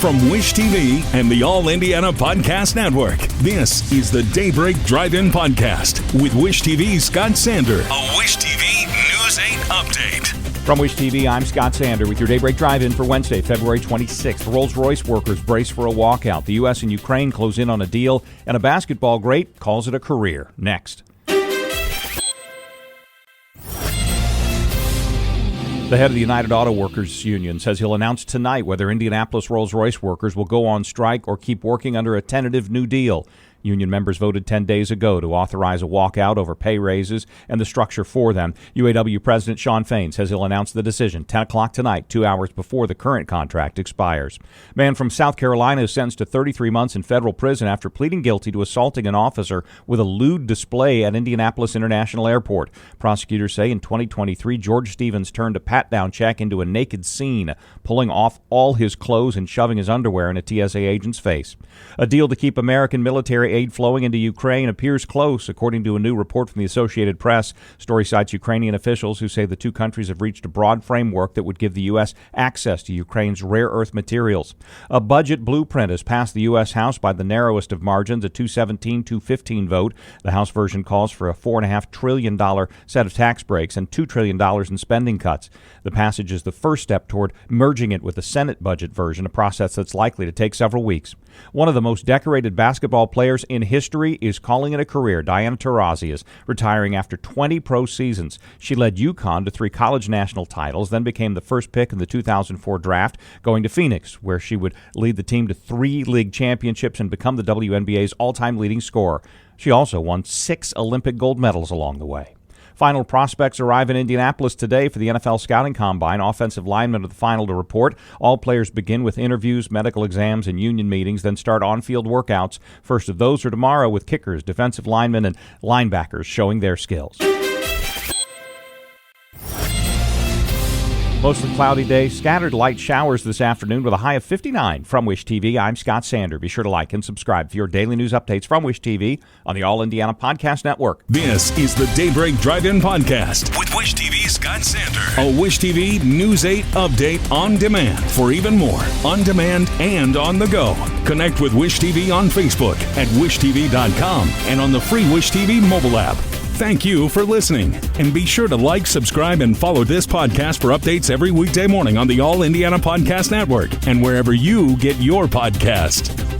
From Wish TV and the All Indiana Podcast Network, this is the Daybreak Drive-In Podcast with Wish TV's Scott Sander. A Wish TV News 8 update. From Wish TV, I'm Scott Sander with your Daybreak Drive-In for Wednesday, February 26th. Rolls Royce workers brace for a walkout. The U.S. and Ukraine close in on a deal, and a basketball great calls it a career. Next. The head of the United Auto Workers Union says he'll announce tonight whether Indianapolis Rolls Royce workers will go on strike or keep working under a tentative new deal. Union members voted 10 days ago to authorize a walkout over pay raises and the structure for them. UAW President Shawn Fain says he'll announce the decision 10 o'clock tonight, 2 hours before the current contract expires. Man from South Carolina is sentenced to 33 months in federal prison after pleading guilty to assaulting an officer with a lewd display at Indianapolis International Airport. Prosecutors say in 2023, George Stevens turned a pat-down check into a naked scene, pulling off all his clothes and shoving his underwear in a TSA agent's face. A deal to keep American military aid flowing into Ukraine appears close, according to a new report from the Associated Press. Story cites Ukrainian officials who say the two countries have reached a broad framework that would give the U.S. access to Ukraine's rare earth materials. A budget blueprint has passed the U.S. House by the narrowest of margins, a 217-215 vote. The House version calls for a $4.5 trillion set of tax breaks and $2 trillion in spending cuts. The passage is the first step toward merging it with the Senate budget version, a process that's likely to take several weeks. One of the most decorated basketball players in history is calling it a career. Diana Taurasi is retiring after 20 pro seasons. She led UConn to 3 college national titles, then became the first pick in the 2004 draft, going to Phoenix, where she would lead the team to 3 league championships and become the WNBA's all-time leading scorer. She also won 6 Olympic gold medals along the way. Final prospects arrive in Indianapolis today for the NFL Scouting Combine. Offensive linemen are the final to report. All players begin with interviews, medical exams, and union meetings, then start on-field workouts. First of those are tomorrow with kickers, defensive linemen, and linebackers showing their skills. Mostly cloudy day, scattered light showers this afternoon with a high of 59. From Wish TV, I'm Scott Sander. Be sure to like and subscribe for your daily news updates from Wish TV on the All Indiana Podcast Network. This is the Daybreak Drive-In Podcast with Wish TV's Scott Sander. A Wish TV News 8 update on demand. For even more, on demand and on the go. Connect with Wish TV on Facebook at wishtv.com and on the free Wish TV mobile app. Thank you for listening, and be sure to like, subscribe, and follow this podcast for updates every weekday morning on the All Indiana Podcast Network and wherever you get your podcast.